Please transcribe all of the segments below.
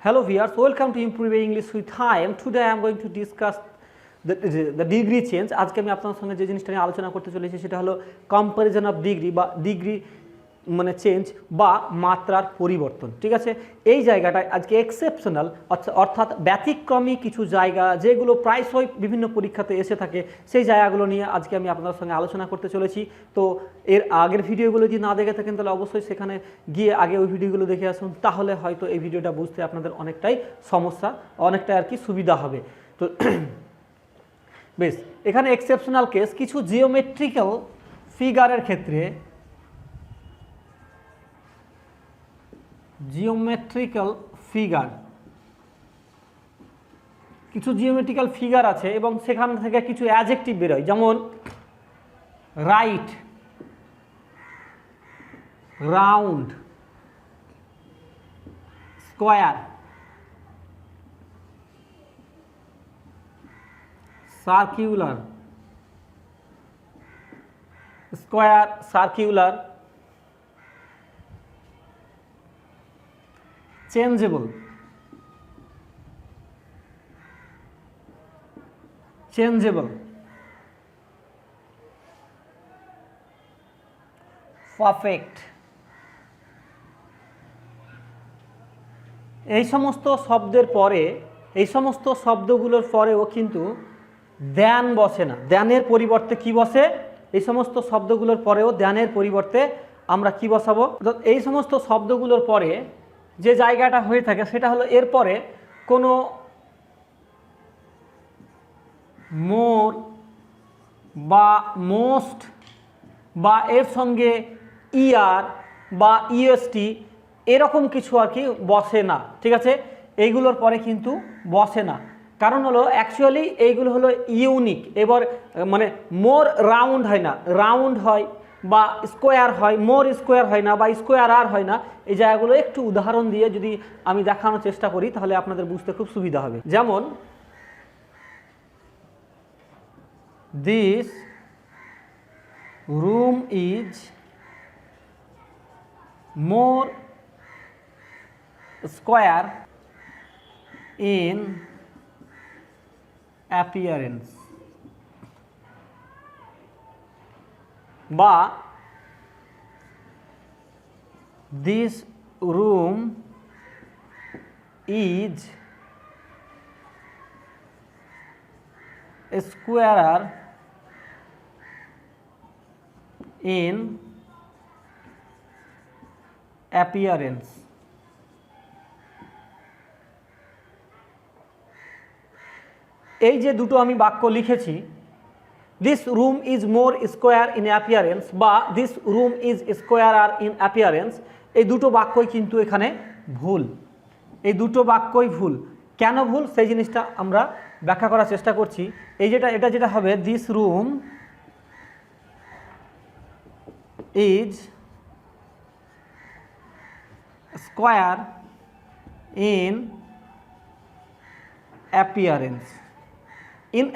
Hello viewers, welcome to Improve English with Hi. Today I am going to discuss the degree change. আজকে আমি আপনাদের সঙ্গে যে জিনিসটা নিয়ে আলোচনা করতে চলেছি সেটা হলো কম্পারিজন অফ ডিগ্রি বা ডিগ্রি মানে চেঞ্জ বা মাত্রার পরিবর্তন। ঠিক আছে, এই জায়গাটায় আজকে এক্সেপশনাল অর্থাৎ ব্যতিক্রমী কিছু জায়গা যেগুলো প্রায়শই বিভিন্ন পরীক্ষাতে এসে থাকে সেই জায়গাগুলো নিয়ে আজকে আমি আপনাদের সঙ্গে আলোচনা করতে চলেছি। তো এর আগের ভিডিওগুলো যদি না দেখে থাকেন তাহলে অবশ্যই সেখানে গিয়ে আগে ওই ভিডিওগুলো দেখে আসুন, তাহলে হয়তো এই ভিডিওটা বুঝতে আপনাদের অনেকটাই সমস্যা অনেকটাই আর কি সুবিধা হবে। তো বেশ, এখানে এক্সেপশনাল কেস কিছু জিওমেট্রিক্যাল ফিগারের ক্ষেত্রে কিছু জিওমেট্রিক্যাল ফিগার আছে এবং সেখান থেকে কিছু অ্যাডজেক্টিভ বেরোয়, যেমন right, round, square, circular, circular, changeable, perfect, এই সমস্ত শব্দের পরে, এই সমস্ত শব্দগুলোর পরেও কিন্তু দ্যান বসে না, দ্যানের পরিবর্তে কি বসে? এই সমস্ত শব্দগুলোর পরেও দ্যানের পরিবর্তে আমরা কি বসাবো? এই সমস্ত শব্দগুলোর পরে যে জায়গাটা হয়ে থাকে সেটা হলো এরপরে কোনো মোর বা মোস্ট বা এর সঙ্গে ইয়ার বা ইএসটি এরকম কিছু আর কি বসে না। ঠিক আছে, এইগুলোর পরে কিন্তু বসে না, কারণ হলো অ্যাকচুয়ালি এইগুলো হলো ইউনিক। এবার মানে মোর রাউন্ড হয় না, রাউন্ড হয়, বা স্কোয়ার হয়, মোর স্কোয়ার হয় না, বা স্কোয়ার আর হয় না। এই জায়গাগুলো একটু উদাহরণ দিয়ে যদি আমি দেখানোর চেষ্টা করি তাহলে আপনাদের বুঝতে খুব সুবিধা হবে। যেমন this room is more square in appearance, বা this room is squarer in appearance. এই যে দুটো আমি বাক্য লিখেছি, this room is more square in appearance বা this room is squarer in appearance, এই দুটো বাক্যই কিন্তু এখানে ভুল। এই দুটো বাক্যই ভুল। কেন ভুল সেই জিনিসটা আমরা ব্যাখ্যা করার চেষ্টা করছি। এই এটা যেটা হবে, this room is square in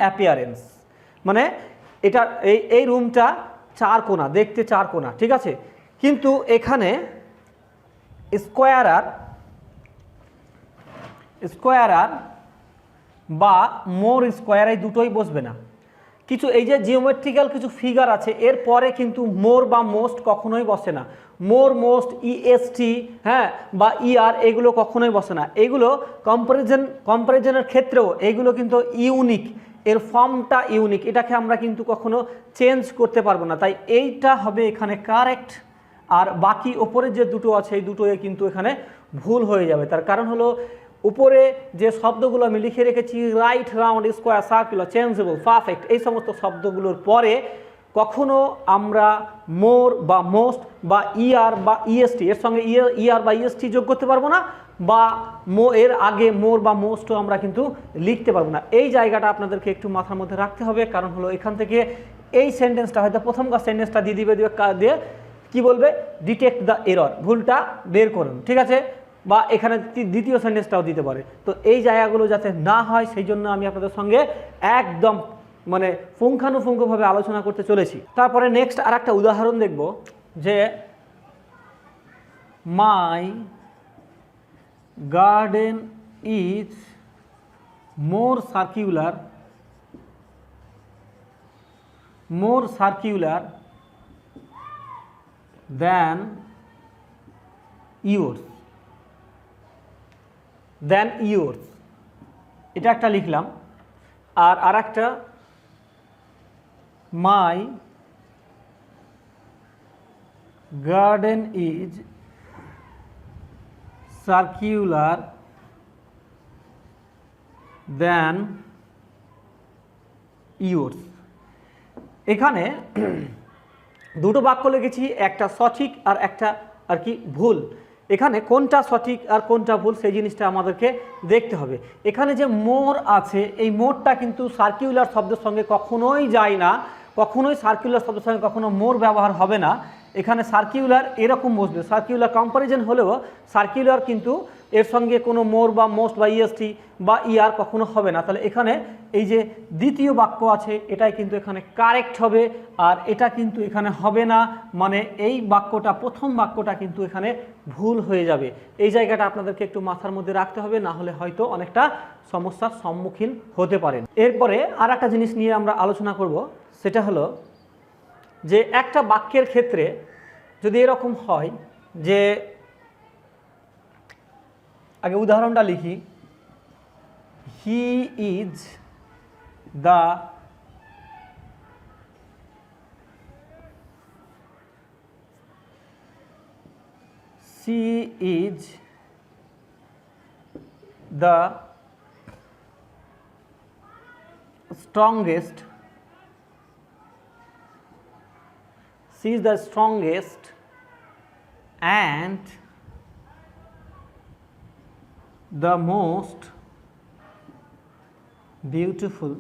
appearance, মানে এটা এই রুমটা চার কোণা, দেখতে চার কোণা। ঠিক আছে, কিন্তু এখানে স্কোয়ারার বা মোর স্কোয়ার এই দুটোই বসবে না। কিছু এই যে জিওমেট্রিক্যাল কিছু ফিগার আছে এর পরে কিন্তু মোর বা মোস্ট কখনোই বসে না। মোর, মোস্ট, ইএসটি, হ্যাঁ, বা ইআর এগুলো কখনোই বসে না। এগুলো কম্পারিজনের ক্ষেত্রেও এগুলো কিন্তু ইউনিক, এর ফর্মটা ইউনিক, এটাকে আমরা কিন্তু কখনো চেঞ্জ করতে পারবো না। তাই এইটা হবে এখানে কারেক্ট, আর বাকি ওপরে যে দুটো আছে এই দুটোই কিন্তু এখানে ভুল হয়ে যাবে। তার কারণ হলো উপরে যে শব্দগুলো আমি লিখে রেখেছি, right, round, square, circular, changeable, perfect, এই সমস্ত শব্দগুলোর পরে কখনো আমরা মোর বা মোস্ট বা ইয়ার বা ইএসটি এর সঙ্গে ইয়ার বা ইএসটি যোগ করতে পারবো না, বা এর আগে মোর বা মোস্টও আমরা কিন্তু লিখতে পারবো না। এই জায়গাটা আপনাদেরকে একটু মাথার মধ্যে রাখতে হবে, কারণ হলো এখান থেকে এই সেন্টেন্সটা হয়তো প্রথমকার সেন্টেন্সটা দিয়ে কি বলবে, ডিটেক্ট দ্য এরর, ভুলটা বের করুন। ঠিক আছে, বা এখানে দ্বিতীয় সেন্টেন্সটাও দিতে পারে। তো এই জায়গাগুলো যাতে না হয় সেই জন্য আমি আপনাদের সঙ্গে একদম মানে পুঙ্খানুপুঙ্খভাবে আলোচনা করতে চলেছি। তারপরে নেক্সট আর একটা উদাহরণ দেখব যে my garden is more circular than yours এটা একটা লিখলাম। আর একটা my garden is circular than yours। এখানে দুটো বাক্য লিখেছি, একটা সঠিক আর একটা আর কি ভুল। এখানে কোনটা সঠিক আর কোনটা ভুল সেই জিনিসটা আমাদেরকে দেখতে হবে। এখানে যে মোর আছে, এই মোরটা কিন্তু সার্কিউলার শব্দের সঙ্গে কখনোই যায় না, কখনোই সার্কিউলার শব্দের সঙ্গে কখনো মোর ব্যবহার হবে না। এখানে সার্কিউলার এরকম বসবে, সার্কিউলার কম্পারিজন হলেও সার্কিউলার কিন্তু এর সঙ্গে কোনো মোর বা মোস্ট বা ইএসটি বা ইয়ার কখনো হবে না। তাহলে এখানে এই যে দ্বিতীয় বাক্য আছে এটাই কিন্তু এখানে কারেক্ট হবে, আর এটা কিন্তু এখানে হবে না, মানে এই বাক্যটা প্রথম বাক্যটা কিন্তু এখানে ভুল হয়ে যাবে। এই জায়গাটা আপনাদেরকে একটু মাথার মধ্যে রাখতে হবে, না হলে হয়তো অনেকটা সমস্যার সম্মুখীন হতে পারেন। এরপরে আর একটা জিনিস নিয়ে আমরা আলোচনা করব, সেটা হলো যে একটা বাক্যের ক্ষেত্রে যদি এরকম হয় যে, আগে উদাহরণটা লিখি, he is the she is the strongest and the most beautiful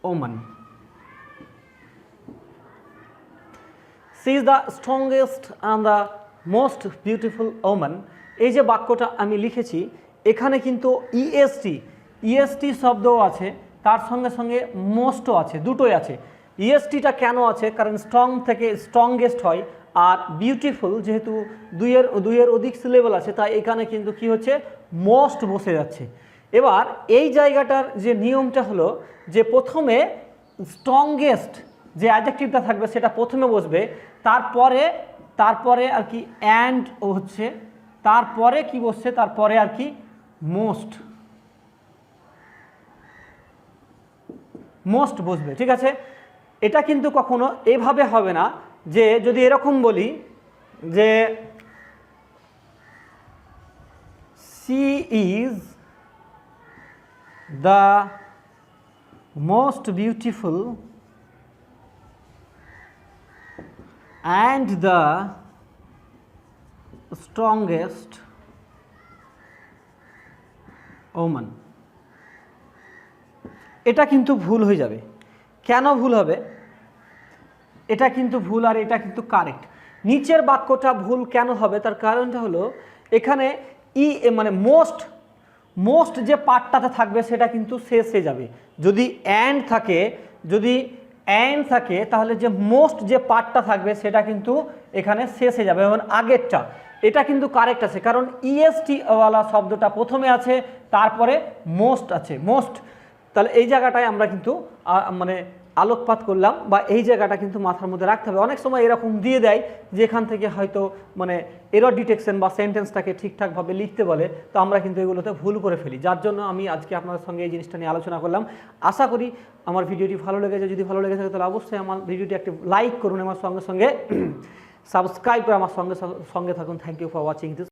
woman. She is the strongest and the most beautiful woman। এই যে বাক্যটা আমি লিখেছি এখানে কিন্তু ইএসটি শব্দও আছে, তার সঙ্গে সঙ্গে মোস্টও আছে, দুটোই আছে। ইএসটিটা কেন আছে? কারণ স্ট্রং থেকে স্ট্রংগেস্ট হয়, আর বিউটিফুল যেহেতু দুইয়ের অধিক সিলেবল আছে তাই এখানে কিন্তু কি হচ্ছে, মোস্ট বসে যাচ্ছে। এবার এই জায়গাটার যে নিয়মটা হলো যে প্রথমে স্ট্রংগেস্ট যে অ্যাডজেক্টিভটা থাকবে সেটা প্রথমে বসবে, তারপরে আর কি অ্যান্ড হচ্ছে, তারপরে কি বসছে, তারপরে আর কি মোস্ট বসবে, ঠিক আছে। এটা কিন্তু কখনো এভাবে হবে না যে যদি এরকম বলি যে she is the most beautiful and the strongest woman। এটা কিন্তু ভুল হয়ে যাবে। কেন ভুল হবে? এটা কিন্তু ভুল আর এটা কিন্তু কারেক্ট। নিচের বাক্যটা ভুল কেন হবে তার কারণটা হলো এখানে মানে মোস্ট যে পার্টটাতে থাকবে সেটা কিন্তু শেষে যাবে। যদি অ্যান্ড থাকে তাহলে যে মোস্ট যে পার্টটা থাকবে সেটা কিন্তু এখানে শেষে যাবে এবং আগেরটা এটা কিন্তু কারেক্ট আছে, কারণ ইএসটি ওয়ালা শব্দটা প্রথমে আছে, তারপরে মোস্ট আছে, মোস্ট। তাহলে এই জায়গাটায় আমরা কিন্তু মানে আলোকপাত করলাম, বা এই জায়গাটা কিন্তু মাথার মধ্যে রাখতে হবে। অনেক সময় এরকম দিয়ে দেয় যেখান থেকে হয়তো মানে এরর ডিটেকশন বা সেন্টেন্সটাকে ঠিকঠাকভাবে লিখতে বলে, তো আমরা কিন্তু এগুলোতে ভুল করে ফেলি। যার জন্য আমি আজকে আপনাদের সঙ্গে এই জিনিসটা নিয়ে আলোচনা করলাম। আশা করি আমার ভিডিওটি ভালো লেগেছে। যদি ভালো লেগে থাকে তাহলে অবশ্যই আমার ভিডিওটি একটি লাইক করুন, আমার সঙ্গে সাবস্ক্রাইব করে আমার সঙ্গে থাকুন। Thank you for watching this.